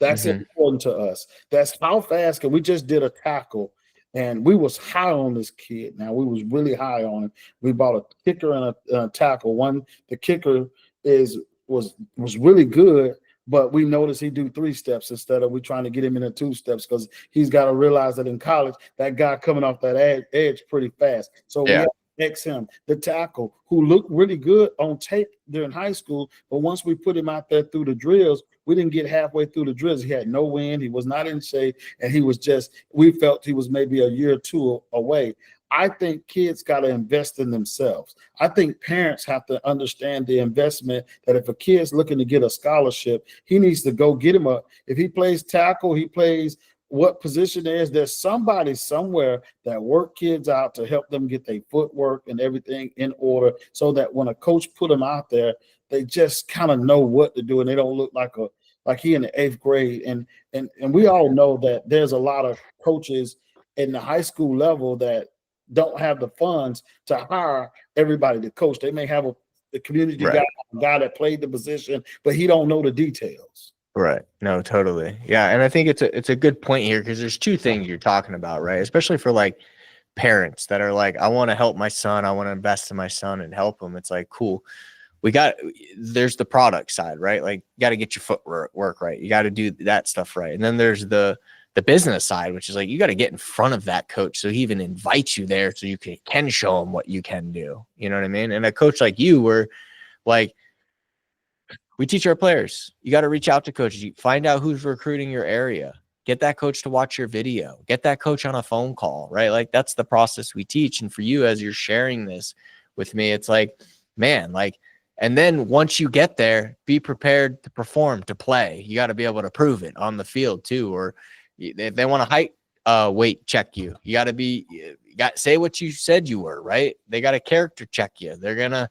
That's important to us. That's how fast can we just did a tackle, and we was high on this kid. Now, we was really high on him. We bought a kicker and a tackle. The kicker was really good, but we noticed he do 3 steps instead of we trying to get him into 2 steps, because he's got to realize that in college, that guy coming off that edge pretty fast. So we have to X him. The tackle, who looked really good on tape during high school, but once we put him out there through the drills, we didn't get halfway through the drills. He had no wind. He was not in shape, and we felt he was maybe a year or 2 away. I think kids got to invest in themselves. I think parents have to understand the investment, that if a kid's looking to get a scholarship, he needs to go get him if he plays tackle, he plays what position there is. There's somebody somewhere that work kids out to help them get their footwork and everything in order, so that when a coach put them out there, they just kind of know what to do, and they don't look like he in the 8th grade. And we all know that there's a lot of coaches in the high school level that don't have the funds to hire everybody to coach. They may have a community guy that played the position, but he don't know the details. Right. No, totally. Yeah. And I think it's a good point here, because there's 2 things you're talking about, right? Especially for like parents that are like, I want to help my son. I want to invest in my son and help him. It's like, cool. There's the product side, right? Like, you got to get your footwork right. You got to do that stuff right. And then there's the business side, which is like, you got to get in front of that coach so he even invites you there so you can show him what you can do. You know what I mean? And a coach like you, were like, we teach our players. You got to reach out to coaches. You find out who's recruiting your area. Get that coach to watch your video. Get that coach on a phone call, right? Like that's the process we teach. And for you, as you're sharing this with me, it's like, man, like, and then once you get there, be prepared to perform, to play. You got to be able to prove it on the field too. Or if they want to height weight check you, you got to be, say what you said you were, right? They got to character check you. They're going to,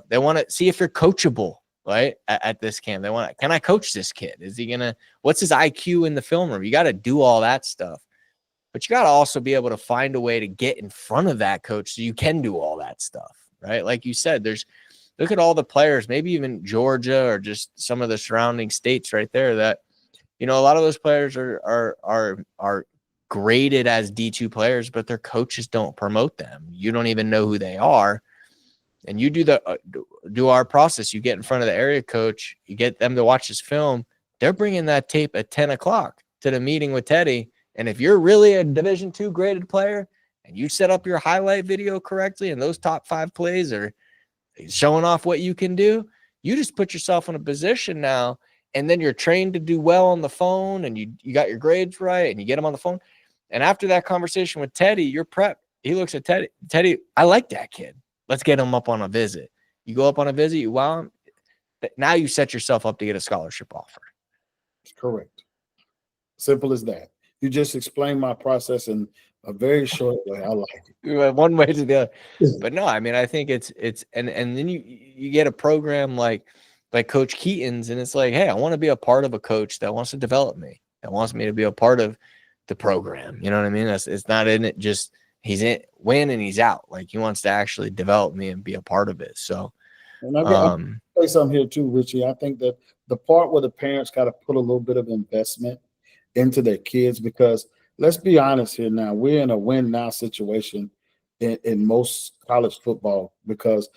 they want to see if you're coachable, right? At this camp, they want, can I coach this kid? Is he going to, what's his IQ in the film room? You got to do all that stuff, but you got to also be able to find a way to get in front of that coach so you can do all that stuff, right? Like you said, look at all the players, maybe even Georgia or just some of the surrounding states right there that, a lot of those players are graded as D2 players, but their coaches don't promote them. You don't even know who they are. And you do our process. You get in front of the area coach, you get them to watch this film. They're bringing that tape at 10 o'clock to the meeting with Teddy. And if you're really a Division II graded player and you set up your highlight video correctly and those top 5 plays are showing off what you can do, you just put yourself in a position now, and then you're trained to do well on the phone, and you got your grades right, and you get them on the phone. And after that conversation with Teddy, you're prepped. He looks at Teddy, I like that kid. Let's get him up on a visit. You go up on a visit, you wow him. Now you set yourself up to get a scholarship offer. Correct. Simple as that. You just explained my process in a very short way. I like it. One way to the other. But no, I mean, I think it's and then you get a program like Coach Keaton's, and it's like, hey, I want to be a part of a coach that wants to develop me, that wants me to be a part of the program. You know what I mean? It's not in it just he's in win and he's out. Like he wants to actually develop me and be a part of it. So and I'll say something here too, Richie. I think that the part where the parents got to put a little bit of investment into their kids, because let's be honest here now, we're in a win now situation in most college football, because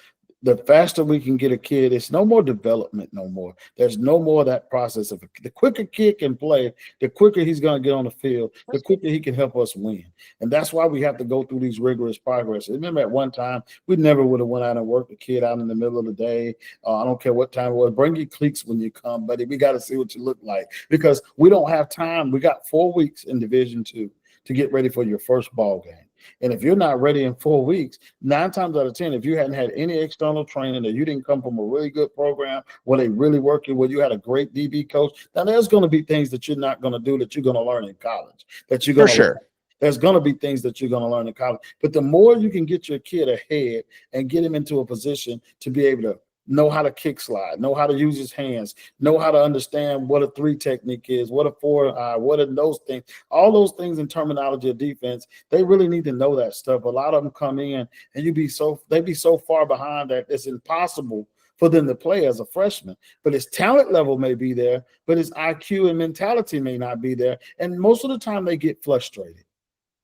the faster we can get a kid, it's no more development no more. There's no more of that process of the quicker kid can play, the quicker he's going to get on the field, the quicker he can help us win. And that's why we have to go through these rigorous progress. Remember at one time, we never would have went out and worked a kid out in the middle of the day. I don't care what time it was. Bring your cleats when you come, buddy. We got to see what you look like, because we don't have time. We got 4 weeks in Division II to get ready for your first ball game. And if you're not ready in 4 weeks, 9 times out of 10, if you hadn't had any external training, or you didn't come from a really good program where they really work you, where you had a great DB coach, now there's going to be things that you're not going to do that you're going to learn in college. That you're going to sure. There's going to be things that you're going to learn in college. But the more you can get your kid ahead and get him into a position to be able to know how to kick slide, know how to use his hands, know how to understand what a 3 technique is, what a 4, what are those things, all those things in terminology of defense, they really need to know that stuff. A lot of them come in and they be so far behind that it's impossible for them to play as a freshman. But his talent level may be there, but his IQ and mentality may not be there. And most of the time they get frustrated,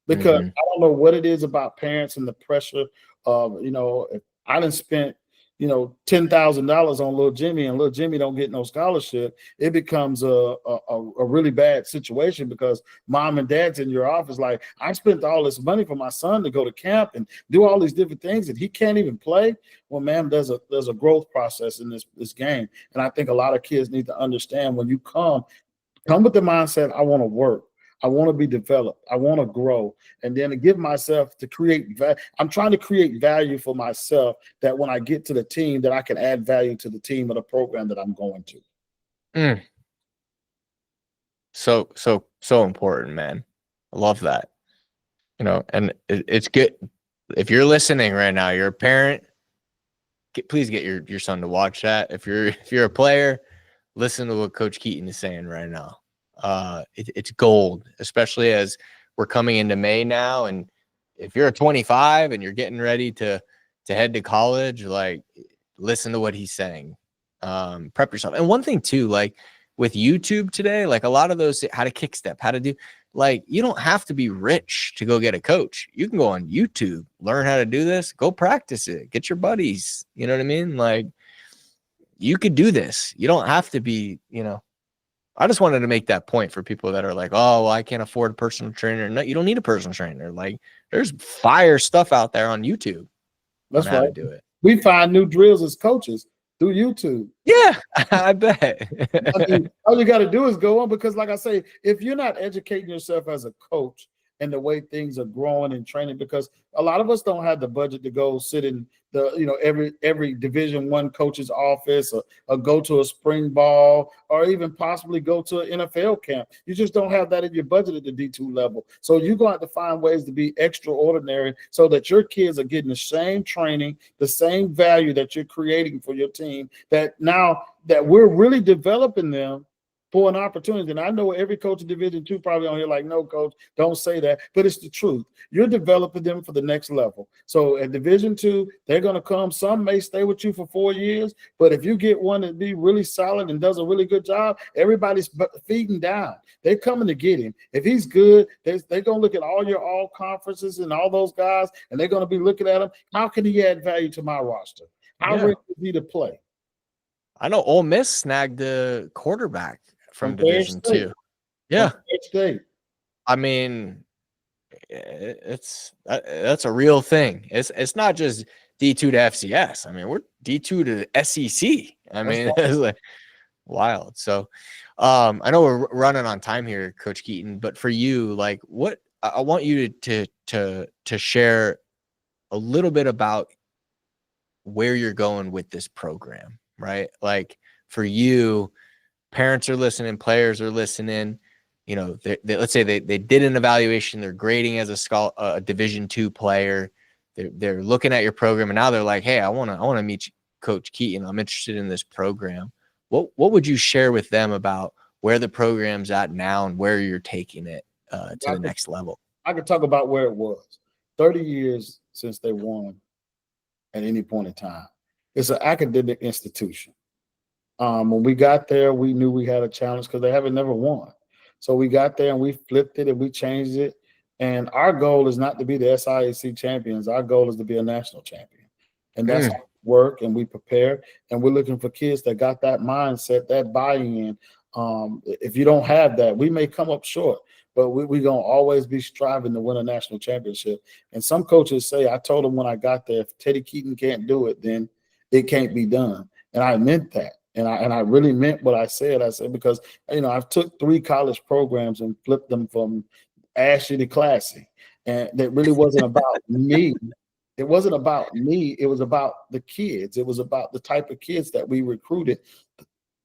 because I don't know what it is about parents and the pressure of, if I done spent $10,000 on little Jimmy, and little Jimmy don't get no scholarship, it becomes a really bad situation, because mom and dad's in your office like, I spent all this money for my son to go to camp and do all these different things, and he can't even play. Well, man, there's a growth process in this game. And I think a lot of kids need to understand, when you come with the mindset, I want to work, I want to be developed, I want to grow, and then to give myself to create value. I'm trying to create value for myself, that when I get to the team, that I can add value to the team or the program that I'm going to. So important, man. I love that. And it's good. If you're listening right now, you're a parent, please get your son to watch that. If you're a player, listen to what Coach Keaton is saying right now. It's gold, especially as we're coming into May now. And if you're a 25 and you're getting ready to head to college, like, listen to what he's saying. Prep yourself. And one thing too, like with YouTube today, like a lot of those, how to kick step, how to do, like, you don't have to be rich to go get a coach. You can go on YouTube, learn how to do this, go practice it, get your buddies. You know what I mean? Like, you could do this. You don't have to be, I just wanted to make that point for people that are like, oh, well, I can't afford a personal trainer. No, you don't need a personal trainer. Like, there's fire stuff out there on YouTube. That's on how right. to do it. We find new drills as coaches through YouTube. Yeah, I bet. I mean, all you got to do is go on, because like I say, if you're not educating yourself as a coach and the way things are growing and training, because a lot of us don't have the budget to go sit in the, every Division I coach's office, or go to a spring ball, or even possibly go to an NFL camp. You just don't have that in your budget at the D2 level. So you're going to have to find ways to be extraordinary so that your kids are getting the same training, the same value that you're creating for your team, that now that we're really developing them for an opportunity. And I know every coach in Division II probably on here like, no, coach, don't say that, but it's the truth. You're developing them for the next level. So at Division II, they're going to come. Some may stay with you for 4 years, but if you get one that be really solid and does a really good job, everybody's feeding down. They're coming to get him. If he's good, they're going to look at all your all conferences and all those guys, and they're going to be looking at him. How can he add value to my roster? How ready is he to play? I know Ole Miss snagged the quarterback from Division II. Yeah. I mean, that's a real thing. It's not just D2 to FCS. I mean, we're D2 to the SEC. I mean, it's like wild. So I know we're running on time here, Coach Keaton, but for you, like, what I want you to share a little bit about where you're going with this program, right? Like, for you, parents are listening, players are listening. Let's say they did an evaluation, they're grading as a Division II player. They're looking at your program, and now they're like, hey, I want to meet Coach Keaton. I'm interested in this program. What would you share with them about where the program's at now and where you're taking it to the next level? I could talk about where it was. 30 years since they won at any point in time. It's an academic institution. When we got there, we knew we had a challenge because they haven't never won. So we got there and we flipped it and we changed it. And our goal is not to be the SIAC champions. Our goal is to be a national champion. And that's how we work and we prepare. And we're looking for kids that got that mindset, that buy-in. If you don't have that, we may come up short, but we're going to always be striving to win a national championship. And some coaches say, I told them when I got there, if Teddy Keaton can't do it, then it can't be done. And I meant that. And I really meant what I said. I said, because, I've took 3 college programs and flipped them from ashy to classy. And that really wasn't about me. It wasn't about me. It was about the kids. It was about the type of kids that we recruited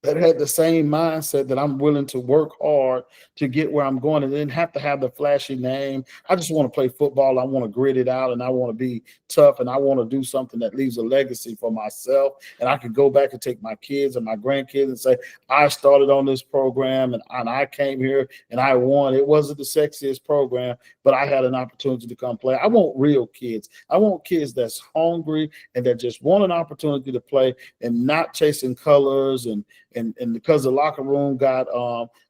that had the same mindset that I'm willing to work hard to get where I'm going, and didn't have to have the flashy name. I just want to play football. I want to grit it out, and I want to be tough, and I want to do something that leaves a legacy for myself. And I could go back and take my kids and my grandkids and say, I started on this program and I came here and I won. It wasn't the sexiest program, but I had an opportunity to come play. I want real kids. I want kids that's hungry and that just want an opportunity to play and not chasing colors and because the locker room got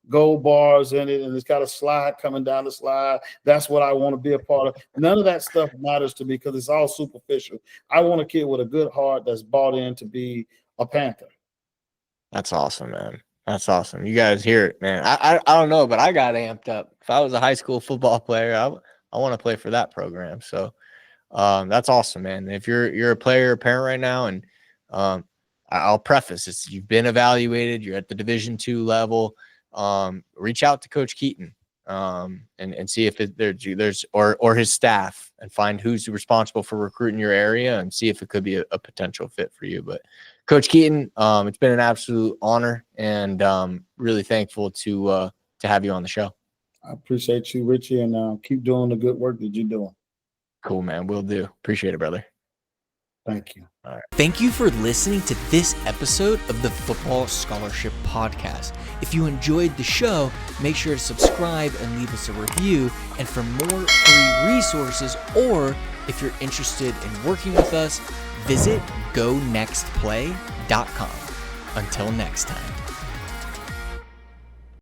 gold bars in it and it's got a slide coming down the slide, that's what I want to be a part of. None of that stuff matters to me because it's all superficial. I want a kid with a good heart that's bought in to be a Panther. That's awesome, man. That's awesome. You guys hear it, man. I don't know, but I got amped up. If I was a high school football player, I want to play for that program. So that's awesome, man. If you're a player or parent right now, and I'll preface this, you've been evaluated, you're at the Division II level, reach out to Coach Keaton and see if there's or his staff, and find who's responsible for recruiting your area and see if it could be a potential fit for you. But Coach Keaton, it's been an absolute honor, and really thankful to have you on the show. I appreciate you, Richie, and keep doing the good work that you're doing. Cool, man. Will do. Appreciate it, brother. Thank you. All right. Thank you for listening to this episode of the Football Scholarship Podcast. If you enjoyed the show, make sure to subscribe and leave us a review. And for more free resources, or if you're interested in working with us, visit gonextplay.com. Until next time.